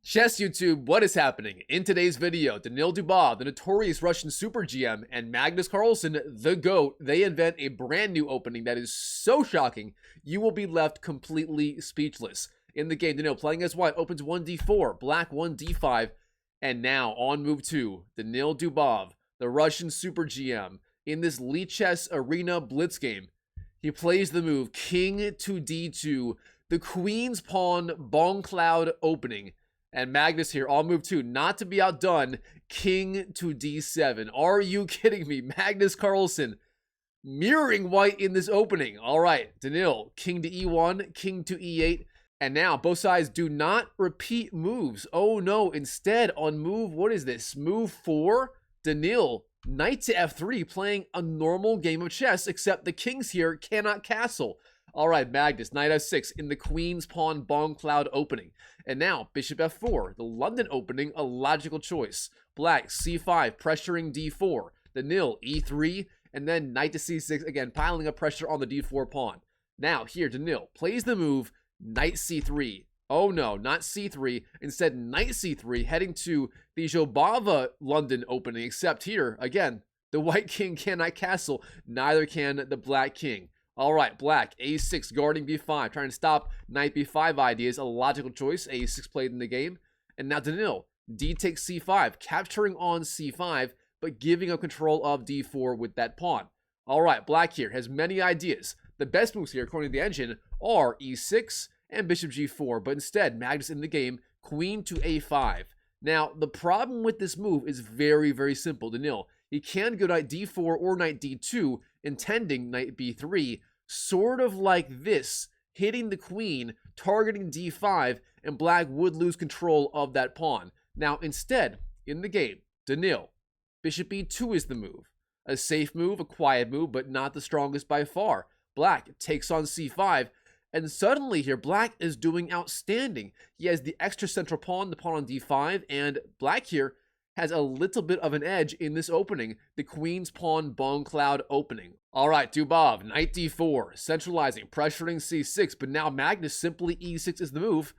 Chess YouTube, what is happening? In today's video, Daniil Dubov, the notorious Russian super GM, and Magnus Carlsen, the GOAT, they invent a brand new opening that is so shocking, you will be left completely speechless. In the game, Daniil playing as white opens 1d4, black 1d5, and now on move 2, Daniil Dubov, the Russian super GM, in this Lichess Arena blitz game, he plays the move king to d2, the queen's pawn Bongcloud opening. And Magnus here on move 2, not to be outdone, king to d7. Are you kidding me? Magnus Carlsen mirroring white in this opening. All right, Daniil, king to e1, king to e8. And now both sides do not repeat moves. Oh no, instead on move, what is this? Move 4, Daniil, knight to f3, playing a normal game of chess, except the kings here cannot castle. All right, Magnus, knight f6 in the queen's pawn Bongcloud opening. And now, bishop f4, the London opening, a logical choice. Black, c5, pressuring d4. Daniil, e3, and then knight to c6, again, piling up pressure on the d4 pawn. Now, here, Daniil plays the move, knight c3. Oh no, not c3, instead knight c3, heading to the Jobava London opening, except here, again, the white king cannot castle, neither can the black king. All right, black, a6, guarding b5, trying to stop knight b5 ideas, a logical choice, a6 played in the game. And now Daniil, d takes c5, capturing on c5, but giving up control of d4 with that pawn. All right, black here has many ideas. The best moves here, according to the engine, are e6 and bishop g4, but instead, Magnus in the game, queen to a5. Now, the problem with this move is very, very simple. Daniil, he can go knight d4 or knight d2, intending knight b3, sort of like this, hitting the queen, targeting d5, and black would lose control of that pawn. Now, instead, in the game, Daniil, bishop e2 is the move. A safe move, a quiet move, but not the strongest by far. Black takes on c5, and suddenly here, black is doing outstanding. He has the extra central pawn, the pawn on d5, and black here has a little bit of an edge in this opening, the queen's pawn Bongcloud opening. All right, Dubov, knight d4, centralizing, pressuring c6, but now Magnus simply e6 is the move,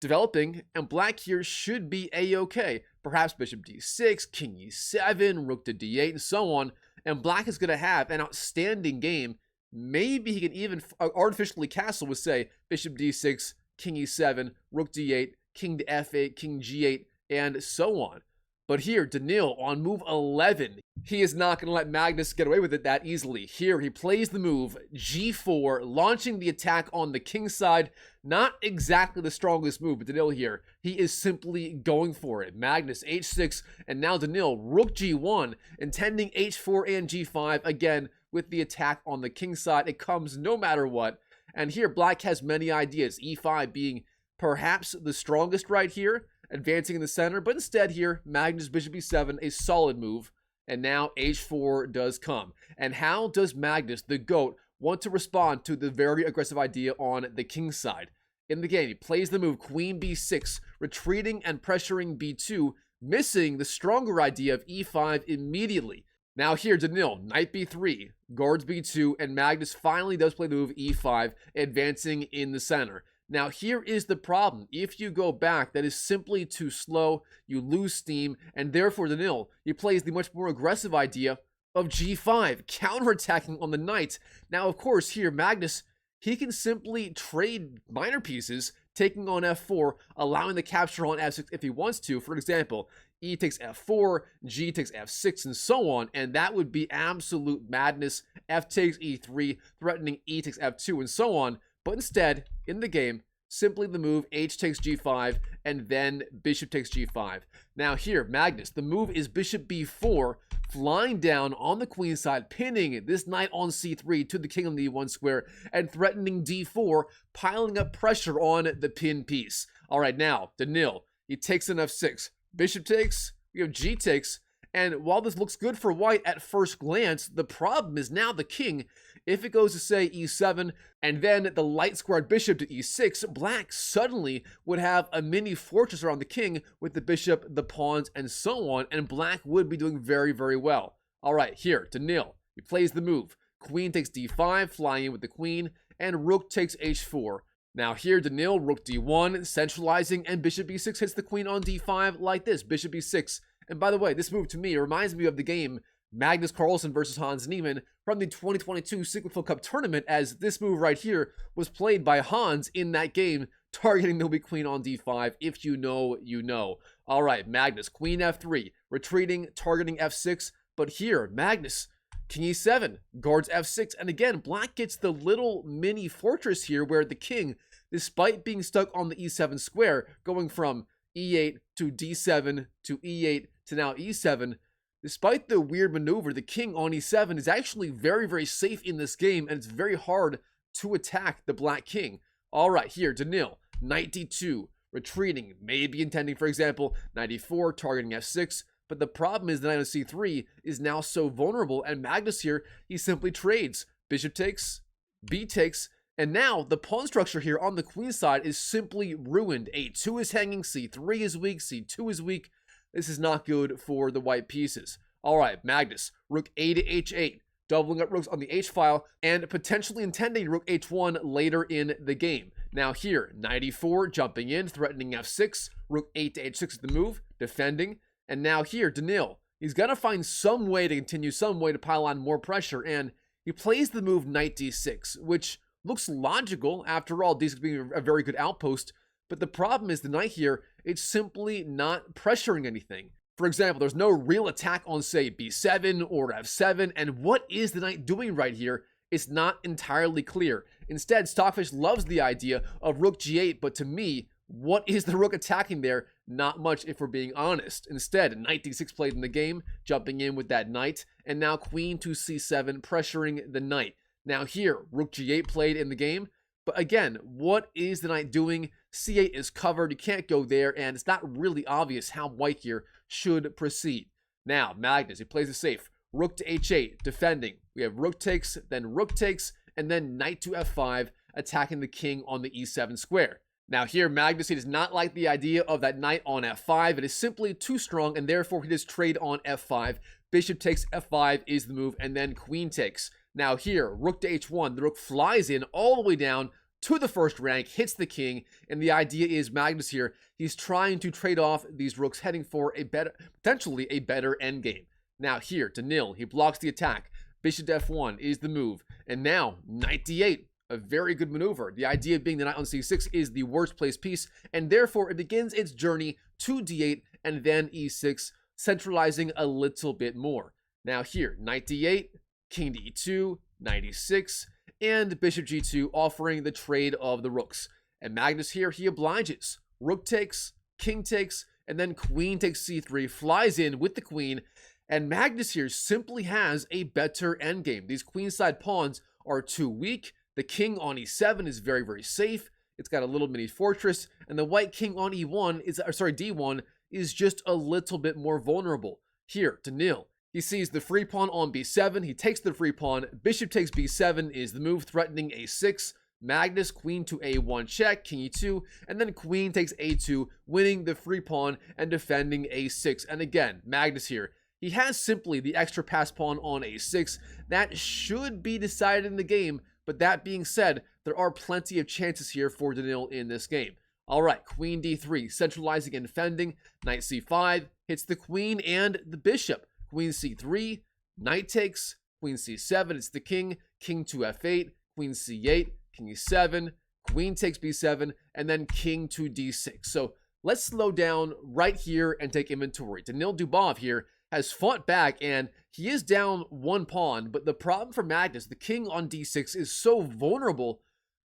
developing, and black here should be a-okay. Perhaps bishop d6, king e7, rook to d8, and so on, and black is going to have an outstanding game. Maybe he can even artificially castle with, say, bishop d6, king e7, rook d8, king to f8, king g8, and so on. But here, Daniil on move 11, he is not going to let Magnus get away with it that easily. Here, he plays the move g4, launching the attack on the king side. Not exactly the strongest move, but Daniil here, he is simply going for it. Magnus h6, and now Daniil, rook g1, intending h4 and g5, again, with the attack on the king side. It comes no matter what. And here, black has many ideas, e5 being perhaps the strongest right here, advancing in the center, but instead here, Magnus bishop e7, a solid move, and now h4 does come. And how does Magnus, the GOAT, want to respond to the very aggressive idea on the king side? In the game, he plays the move queen b6, retreating and pressuring b2, missing the stronger idea of e5 immediately. Now here, Daniil, knight b3, guards b2, and Magnus finally does play the move e5, advancing in the center. Now, here is the problem. If you go back, that is simply too slow, you lose steam, and therefore Daniil, he plays the much more aggressive idea of g5, counterattacking on the knight. Now, of course, here, Magnus, he can simply trade minor pieces, taking on f4, allowing the capture on f6 if he wants to. For example, e takes f4, g takes f6, and so on, and that would be absolute madness. F takes e3, threatening e takes f2, and so on. But instead, in the game, simply the move h takes g5, and then bishop takes g5. Now here, Magnus, the move is bishop b4, flying down on the queen side, pinning this knight on c3 to the king on the e1 square, and threatening d4, piling up pressure on the pin piece. All right, now, Daniil, he takes an f6. Bishop takes, we have g takes, and while this looks good for white at first glance, the problem is now the king. If it goes to, say, e7, and then the light squared bishop to e6, black suddenly would have a mini fortress around the king with the bishop, the pawns, and so on, and black would be doing very, very well. All right, here, Daniil, he plays the move. Queen takes d5, flying in with the queen, and rook takes h4. Now here, Daniil, rook d1, centralizing, and bishop b6 hits the queen on d5 like this, bishop b6. And by the way, this move to me reminds me of the game Magnus Carlsen versus Hans Niemann from the 2022 Sigma Cup tournament, as this move right here was played by Hans in that game, targeting the weak queen on d5. If you know, you know. All right, Magnus, queen f3, retreating, targeting f6, but here, Magnus, king e7, guards f6, and again, black gets the little mini fortress here where the king, despite being stuck on the e7 square, going from e8 to d7 to e8 to now e7, despite the weird maneuver, the king on e7 is actually very, very safe in this game, and it's very hard to attack the black king. All right, here, Daniil, knight d2, retreating, maybe intending, for example, knight e4, targeting f6, but the problem is the knight on c3 is now so vulnerable, and Magnus here, he simply trades. Bishop takes, b takes, and now the pawn structure here on the queen side is simply ruined. a2 is hanging, c3 is weak, c2 is weak. This is not good for the white pieces. All right, Magnus, rook a to h8, doubling up rooks on the h-file, and potentially intending rook h1 later in the game. Now here, knight e4, jumping in, threatening f6, rook 8 to h6 is the move, defending, and now here, Daniil, he's got to find some way to continue, some way to pile on more pressure, and he plays the move knight d6, which looks logical, after all, d6 being a very good outpost, but the problem is the knight here, it's simply not pressuring anything. For example, there's no real attack on, say, b7 or f7, and what is the knight doing right here? It's not entirely clear. Instead, Stockfish loves the idea of rook g8, but to me, what is the rook attacking there? Not much, if we're being honest. Instead, knight d6 played in the game, jumping in with that knight, and now queen to c7, pressuring the knight. Now here, rook g8 played in the game, but again, what is the knight doing? c8 is covered, you can't go there, and it's not really obvious how white here should proceed. Now, Magnus, he plays it safe. Rook to h8, defending. We have rook takes, and then knight to f5, attacking the king on the e7 square. Now here, Magnus, he does not like the idea of that knight on f5. It is simply too strong, and therefore he does trade on f5. Bishop takes f5 is the move, and then queen takes. Now here, rook to h1, the rook flies in all the way down to the first rank, hits the king, and the idea is Magnus here, he's trying to trade off these rooks, heading for a better, potentially a better endgame. Now here, Daniil, he blocks the attack. Bishop to f1 is the move, and now knight d8. A very good maneuver. The idea being the knight on c6 is the worst placed piece, and therefore it begins its journey to d8 and then e6, centralizing a little bit more. Now here, knight d8, king to e2, knight e6, and bishop g2, offering the trade of the rooks. And Magnus here, he obliges. Rook takes, king takes, and then queen takes c3, flies in with the queen, and Magnus here simply has a better endgame. These queenside pawns are too weak. The king on e7 is very, very safe. It's got a little mini fortress, and the white king on d1 is just a little bit more vulnerable. Here, Daniil, he sees the free pawn on b7. He takes the free pawn. Bishop takes b7 is the move, threatening a6. Magnus, queen to a1 check, king e2, and then queen takes a2, winning the free pawn and defending a6. And again, Magnus here, he has simply the extra pass pawn on a6. That should be decided in the game. But that being said, there are plenty of chances here for Daniil in this game. All right, queen d3, centralizing and defending. Knight c5 hits the queen and the bishop. Queen c3, knight takes, queen c7, it's the king. King to f8, queen c8, king e7, queen takes b7, and then king to d6. So let's slow down right here and take inventory. Daniil Dubov here has fought back, and he is down one pawn, but the problem for Magnus, the king on d6 is so vulnerable.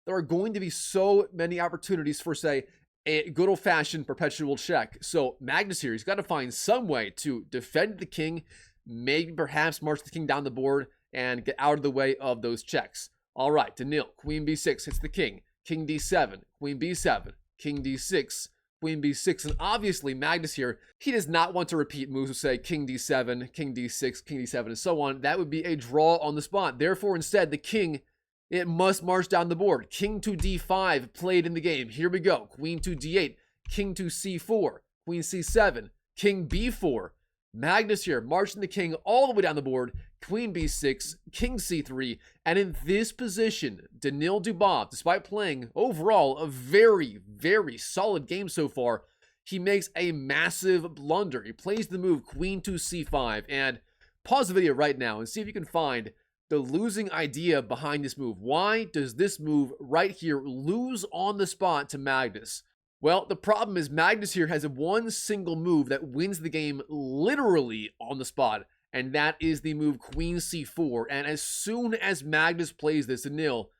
There are going to be so many opportunities for, say, a good old-fashioned perpetual check. So Magnus here, he's got to find some way to defend the king, maybe perhaps march the king down the board and get out of the way of those checks. All right, Daniil, queen b6 hits the king, king d7, queen b7, king d6, queen b6, and obviously Magnus here, he does not want to repeat moves of, say, king d7, king d6, king d7, and so on. That would be a draw on the spot. Therefore, instead, the king, it must march down the board. King to d5 played in the game. Here we go. Queen to d8, king to c4, queen c7, king b4, Magnus here, marching the king all the way down the board, queen b6, king c3, and in this position, Daniil Dubov, despite playing overall a very, very solid game so far, he makes a massive blunder. He plays the move queen to c5, and pause the video right now and see if you can find the losing idea behind this move. Why does this move right here lose on the spot to Magnus? Well, the problem is Magnus here has one single move that wins the game literally on the spot, and that is the move queen c4. And as soon as Magnus plays this, Daniil,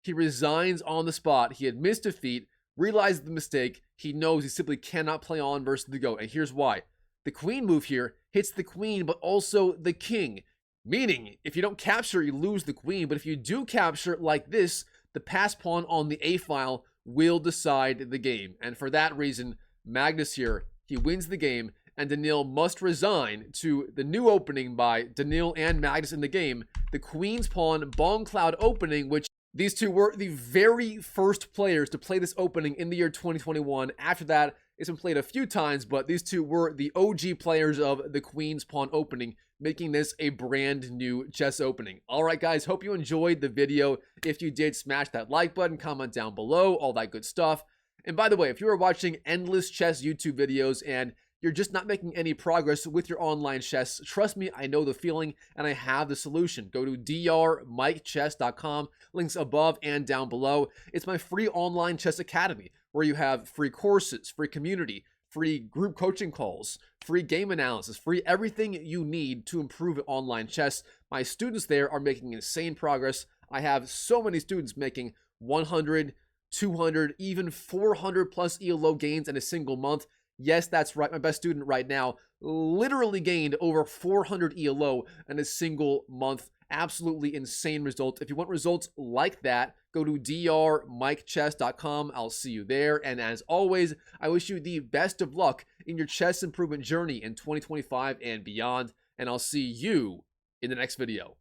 he resigns on the spot. He admits defeat, realizes the mistake. He knows he simply cannot play on versus the goat, and here's why. The queen move here hits the queen, but also the king. Meaning, if you don't capture, you lose the queen, but if you do capture like this, the pass pawn on the a file will decide the game. And for that reason, Magnus here, he wins the game, and Daniil must resign to the new opening by Daniil and Magnus in the game, the Queen's Pawn Bongcloud opening, which these two were the very first players to play this opening in the year 2021. After that, it's been played a few times, but these two were the OG players of the Queen's Pawn opening, making this a brand new chess opening. All right, guys, hope you enjoyed the video. If you did, smash that like button, comment down below, all that good stuff. And by the way, if you are watching endless chess YouTube videos and you're just not making any progress with your online chess, trust me, I know the feeling and I have the solution. Go to drmikechess.com, links above and down below. It's my free online chess academy where you have free courses, free community, free group coaching calls, free game analysis, free everything you need to improve online chess. My students there are making insane progress. I have so many students making 100, 200, even 400 plus ELO gains in a single month. Yes, that's right. My best student right now literally gained over 400 ELO in a single month. Absolutely insane results. If you want results like that, go to drmikechess.com. I'll see you there. And as always, I wish you the best of luck in your chess improvement journey in 2025 and beyond. And I'll see you in the next video.